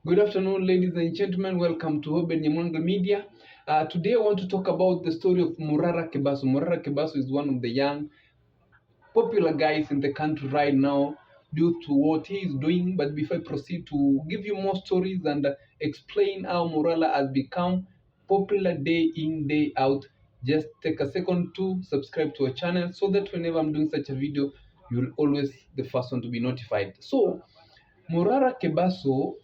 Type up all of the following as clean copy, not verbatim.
Good afternoon, ladies and gentlemen. Welcome to Hobe Nyamonga Media. Today, I want to talk about the story of MORARA KEBASO. MORARA KEBASO is one of the young, popular guys in the country right now due to what he is doing. But before I proceed to give you more stories and explain how Morala has become popular day in, day out, just take a second to subscribe to our channel so that whenever I'm doing such a video, you'll always the first one to be notified. So, MORARA KEBASO,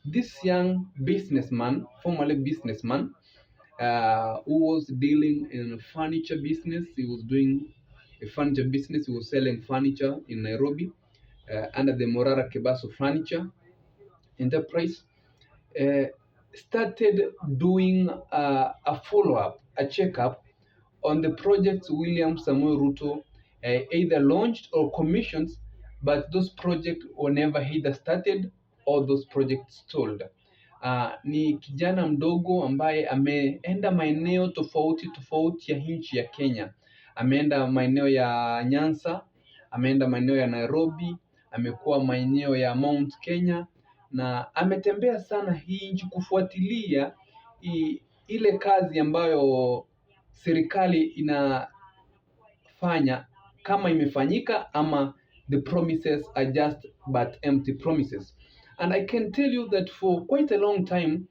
this young businessman, formerly businessman, who was dealing in furniture business. He was doing a furniture business. He was selling furniture in Nairobi under the MORARA KEBASO Furniture Enterprise. Uh, Started doing a follow-up, a checkup on the projects William Samuel Ruto either launched or commissioned, but those projects were never either started or those projects stalled. Ni kijana mdogo ambaye ameenda maeneo tofauti tofauti ya nchi ya Kenya. Ameenda maeneo ya Nyanza, ameenda maeneo ya Nairobi, amekuwa maeneo ya Mount Kenya na ametembea sana hii nchi kufuatilia ile kazi ambayo serikali inafanya, kama imefanyika ama the promises are just but empty promises. And I can tell you that for quite a long time,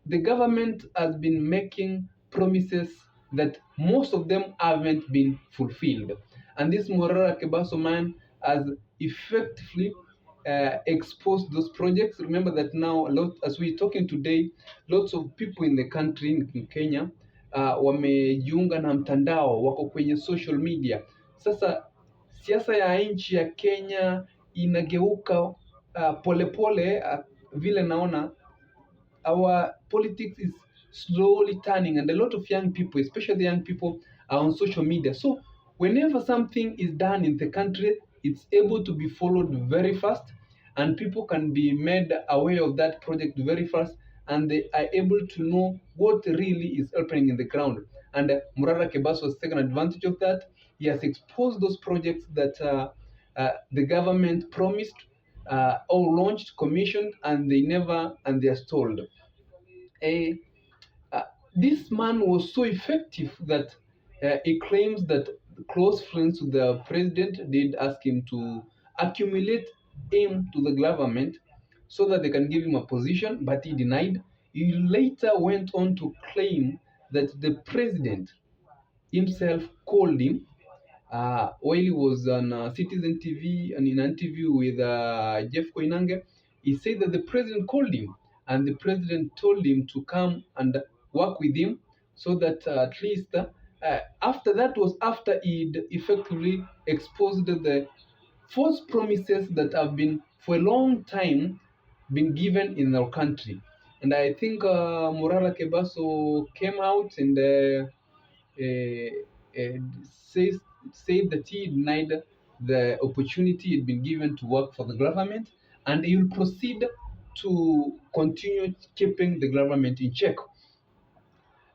the government has been making promises that most of them haven't been fulfilled. And this Morara Kebaso man has effectively exposed those projects. Remember that now, as we're talking today, lots of people in the country, in Kenya, wamejiunga na mtandao, wako kwenye social media. Sasa siasa ya nchi ya Kenya inageuka polepole. Vile naona our politics is slowly turning, and a lot of young people, especially young people, are on social media. So whenever something is done in the country, it's able to be followed very fast, and people can be made aware of that project very fast, and they are able to know what really is happening in the ground. And Murara Kebas has taken advantage of that. He has exposed those projects that the government promised or launched, commissioned, and they are stalled. A uh, This man was so effective that he claims that close friends to the president did ask him to accumulate him to the government so that they can give him a position, but he denied. He later went on to claim that the president himself called him while he was on Citizen TV and in an interview with Jeff Koinange. He said that the president called him and the president told him to come and work with him so that at least after that was after he'd effectively exposed the false promises that have been for a long time been given in our country. And I think Morara Kebaso came out and says said that he denied the opportunity he'd been given to work for the government, and he will proceed to continue keeping the government in check.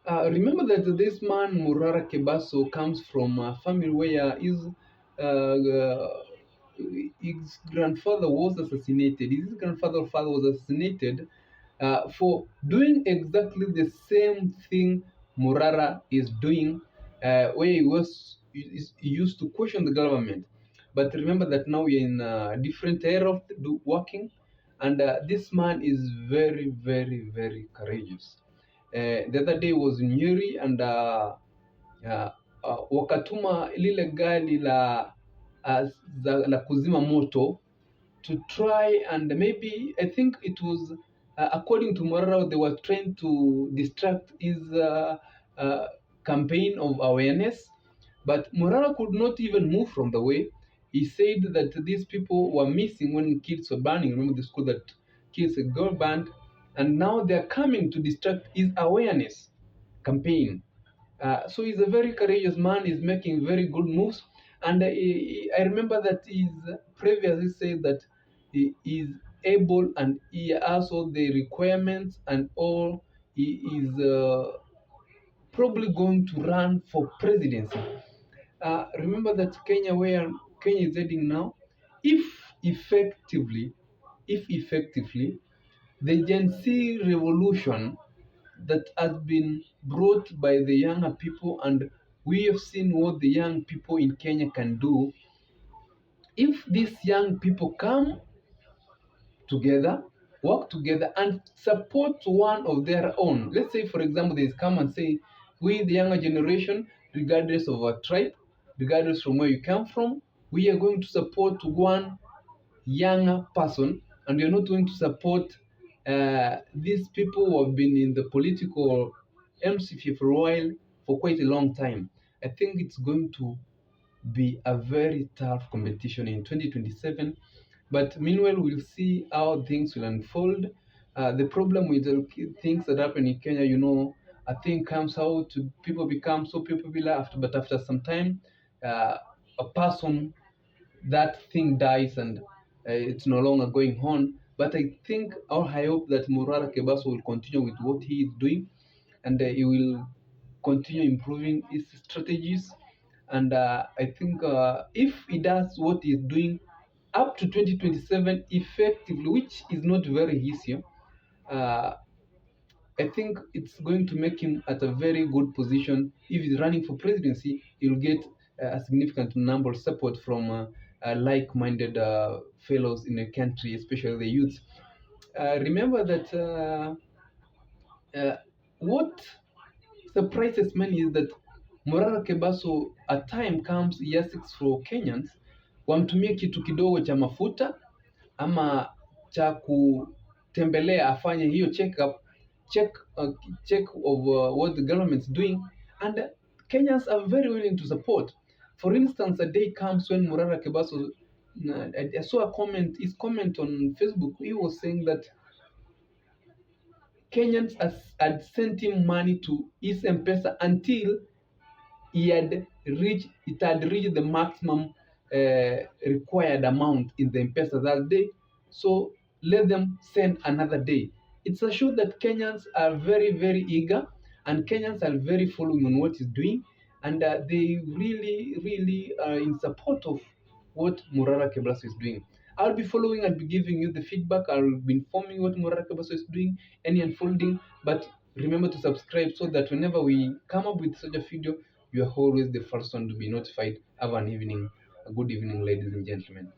Remember that this man Murara Kebaso comes from a family where his grandfather was assassinated. His father was assassinated for doing exactly the same thing Murara is doing, where he used to question the government. But remember that now we're in a different era of working, and this man is very, very, very courageous. The other day was Nyeri, and wakatuma lile gari la kuzima moto to try, and maybe I think it was according to Morara, they were trying to distract his campaign of awareness, but Morara could not even move from the way. He said that these people were missing when kids were burning. Remember the school that kids got burned, and now they are coming to distract his awareness campaign. So he's a very courageous man. He's making very good moves, and I remember that he's previously said that he is able and he has all the requirements and all. He is probably going to run for presidency. Remember that Kenya, where Kenya is heading now, if effectively, if effectively the Gen Z revolution that has been brought by the younger people, and we have seen what the young people in Kenya can do if these young people come together, work together, and support one of their own. Let's say, for example, they come and say, we, the younger generation, regardless of our tribe, regardless from where you come from, we are going to support one younger person, and we are not going to support these people who have been in the political MCP for a while, for quite a long time. I think it's going to be a very tough competition in 2027. But meanwhile, we'll see how things will unfold. The problem with the things that happen in Kenya, a thing comes out, people become so popular, but after some time, a person, that thing dies, and it's no longer going on. But I think, or I hope that Morara Kebaso will continue with what he is doing, and he will continue improving his strategies. And I think if he does what he's doing up to 2027 effectively, which is not very easy, uh, I think it's going to make him at a very good position. If he's running for presidency, he'll get a significant number of support from like-minded fellows in the country, especially the youth. Remember that uh, what surprises many is that Morara Kebaso at time comes he asks for Kenyans wamtumie kitu kidogo cha mafuta ama cha kutembelea, afanye hiyo check of what the government's doing, and Kenyans are very willing to support. For instance, a day comes when Morara Kebaso, I saw his comment on Facebook. He was saying that Kenyans had sent him money to his M-Pesa until it had reached the maximum required amount in the M-Pesa that day. So let them send another day. It's a show that Kenyans are very, very eager, and Kenyans are very following on what he's doing, and they really, really are in support of what Morara Kebaso is doing. I'll be following, I'll be giving you the feedback, I'll be informing what Morara Kebaso is doing, any unfolding, but remember to subscribe so that whenever we come up with such a video, you are always the first one to be notified. Have an evening, a good evening, ladies and gentlemen.